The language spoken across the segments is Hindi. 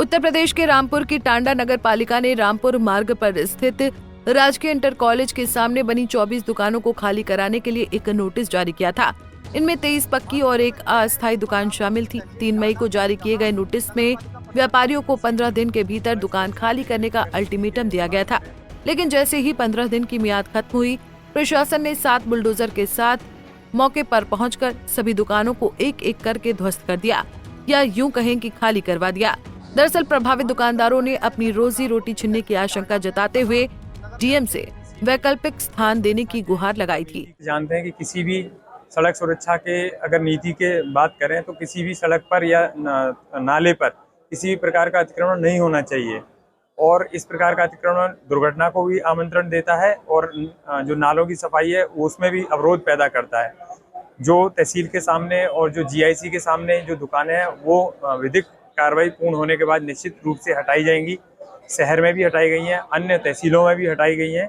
उत्तर प्रदेश के रामपुर की टांडा नगर पालिका ने रामपुर मार्ग पर स्थित राजकीय इंटर कॉलेज के सामने बनी 24 दुकानों को खाली कराने के लिए एक नोटिस जारी किया था। इनमें 23 पक्की और एक अस्थायी दुकान शामिल थी। 3 मई को जारी किए गए नोटिस में व्यापारियों को 15 दिन के भीतर दुकान खाली करने का अल्टीमेटम दिया गया था, लेकिन जैसे ही 15 दिन की मियाद खत्म हुई, प्रशासन ने 7 बुलडोजर के साथ मौके पर पहुंचकर सभी दुकानों को एक एक करके ध्वस्त कर दिया, या यूं कहें कि खाली करवा दिया। दरअसल प्रभावित दुकानदारों ने अपनी रोजी रोटी छीनने की आशंका जताते हुए डीएम से वैकल्पिक स्थान देने की गुहार लगाई थी। जानते हैं कि किसी भी सड़क सुरक्षा के अगर नीति के बात करें तो किसी भी सड़क पर या नाले पर किसी भी प्रकार का अतिक्रमण नहीं होना चाहिए, और इस प्रकार का अतिक्रमण दुर्घटना को भी आमंत्रण देता है और जो नालों की सफाई है उसमें भी अवरोध पैदा करता है। जो तहसील के सामने और जो जीआईसी के सामने जो दुकानें हैं वो विधिक कार्रवाई पूर्ण होने के बाद निश्चित रूप से हटाई जाएंगी। शहर में भी हटाई गई हैं, अन्य तहसीलों में भी हटाई गई हैं,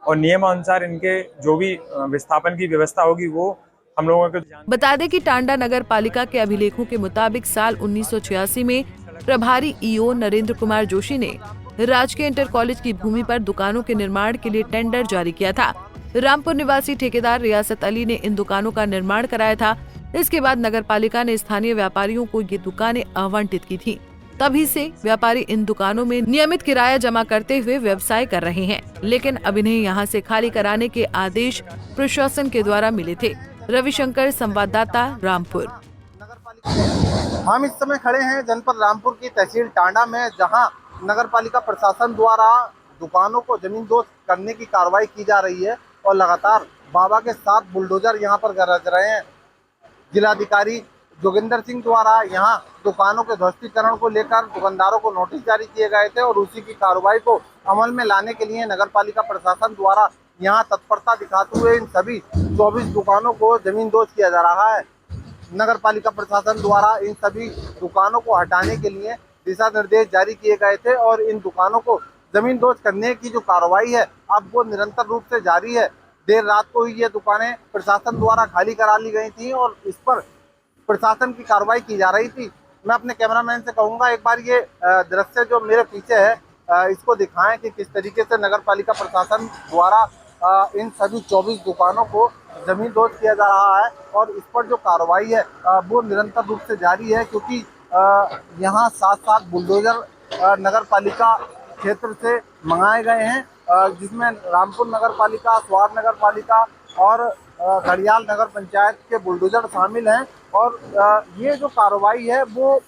और नियमानुसार इनके जो भी विस्थापन की व्यवस्था होगी वो हम लोगों को बता दें कि टांडा नगर पालिका के अभिलेखों के मुताबिक साल 1986 में प्रभारी ईओ नरेंद्र कुमार जोशी ने राजकीय इंटर कॉलेज की भूमि पर दुकानों के निर्माण के लिए टेंडर जारी किया था। रामपुर निवासी ठेकेदार रियासत अली ने इन दुकानों का निर्माण कराया था। इसके बाद नगर पालिका ने स्थानीय व्यापारियों को ये दुकानें आवंटित की थी। तभी से व्यापारी इन दुकानों में नियमित किराया जमा करते हुए व्यवसाय कर रहे हैं, लेकिन अब इन्हें यहाँ से खाली कराने के आदेश प्रशासन के द्वारा मिले थे। रविशंकर, संवाददाता, रामपुर। हम इस समय खड़े हैं जनपद रामपुर की तहसील टांडा में, जहां नगर पालिका प्रशासन द्वारा दुकानों को जमींदोज करने की कार्रवाई की जा रही है और लगातार बाबा के 7 बुलडोजर यहां पर गरज रहे हैं। जिलाधिकारी जोगिंदर सिंह द्वारा यहां दुकानों के ध्वस्तीकरण को लेकर दुकानदारों को नोटिस जारी किए गए थे और उसी की कार्रवाई को अमल में लाने के लिए नगर पालिका प्रशासन द्वारा यहां तत्परता दिखाते हुए इन सभी 24 दुकानों को जमींदोज किया जा रहा है। नगर पालिका प्रशासन द्वारा इन सभी दुकानों को हटाने के लिए दिशा निर्देश जारी किए गए थे और इन दुकानों को जमींदोज करने की जो कार्रवाई है अब वो निरंतर रूप से जारी है। देर रात को ही ये दुकानें प्रशासन द्वारा खाली करा ली गई थी और इस पर प्रशासन की कार्रवाई की जा रही थी। मैं अपने कैमरामैन से कहूँगा एक बार ये दृश्य जो मेरे पीछे है इसको दिखाएं कि किस तरीके से नगर पालिका प्रशासन द्वारा इन सभी 24 दुकानों को जमींदोज किया जा रहा है और इस पर जो कार्रवाई है वो निरंतर रूप से जारी है, क्योंकि यहाँ 7 बुलडोजर नगर पालिका क्षेत्र से मंगाए गए हैं, जिसमें रामपुर नगर पालिका, स्वार नगर पालिका और घड़ियाल नगर पंचायत के बुलडोजर शामिल हैं। और ये जो कार्रवाई है वो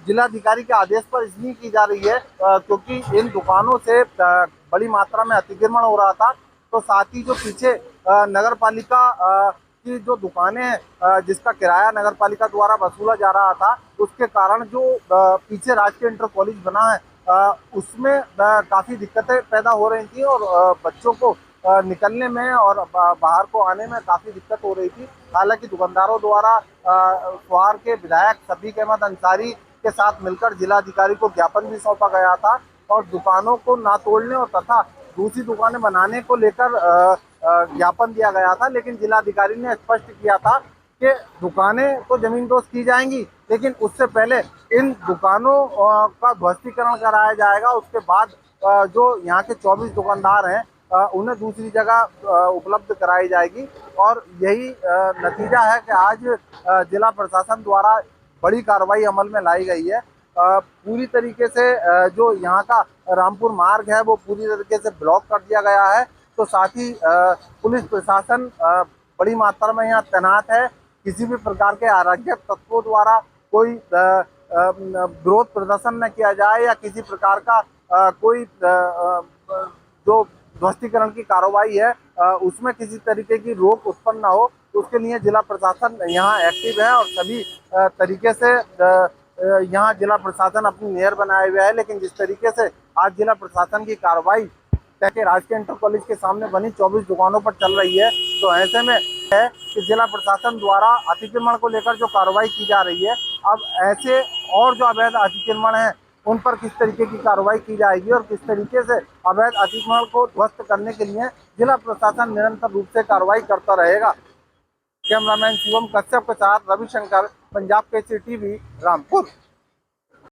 जिलाधिकारी के आदेश पर इसलिए की जा रही है क्योंकि इन दुकानों से बड़ी मात्रा में अतिक्रमण हो रहा था। तो साथ ही जो पीछे नगर पालिका की जो दुकानें हैं जिसका किराया नगर पालिका द्वारा वसूला जा रहा था, उसके कारण जो पीछे राजकीय इंटर कॉलेज बना है उसमें काफ़ी दिक्कतें पैदा हो रही थी और बच्चों को निकलने में और बाहर को आने में काफ़ी दिक्कत हो रही थी। हालांकि दुकानदारों द्वारा स्वार के विधायक शफीक अहमद अंसारी के साथ मिलकर जिलाधिकारी को ज्ञापन भी सौंपा गया था और दुकानों को ना तोड़ने और तथा दूसरी दुकानें बनाने को लेकर ज्ञापन दिया गया था, लेकिन जिलाधिकारी ने स्पष्ट किया था कि दुकानें तो जमींदोज की जाएंगी, लेकिन उससे पहले इन दुकानों का ध्वस्तीकरण कराया जाएगा। उसके बाद जो यहाँ के 24 दुकानदार हैं उन्हें दूसरी जगह उपलब्ध कराई जाएगी और यही नतीजा है कि आज जिला प्रशासन द्वारा बड़ी कार्रवाई अमल में लाई गई है। पूरी तरीके से जो यहाँ का रामपुर मार्ग है वो पूरी तरीके से ब्लॉक कर दिया गया है। तो साथ ही पुलिस प्रशासन बड़ी मात्रा में यहाँ तैनात है। किसी भी प्रकार के अराजक तत्वों द्वारा कोई विरोध प्रदर्शन न किया जाए या किसी प्रकार का कोई जो ध्वस्तीकरण की कार्रवाई है उसमें किसी तरीके की रोक उत्पन्न न हो, तो उसके लिए जिला प्रशासन यहाँ एक्टिव है और सभी तरीके से यहाँ जिला प्रशासन अपनी नहर बनाए हुए है। लेकिन जिस तरीके से आज जिला प्रशासन की कार्रवाई के राजकीय इंटर कॉलेज के सामने बनी 24 दुकानों पर चल रही है, तो ऐसे में है कि जिला प्रशासन द्वारा अतिक्रमण को लेकर जो कार्रवाई की जा रही है, अब ऐसे और जो अवैध अतिक्रमण है उन पर किस तरीके की कार्रवाई की जाएगी और किस तरीके से अवैध अतिक्रमण को ध्वस्त करने के लिए जिला प्रशासन निरंतर रूप से कार्रवाई करता रहेगा। कैमरामैन शिवम कश्यप के साथ रविशंकर, पंजाब केसरी टीवी, रामपुर।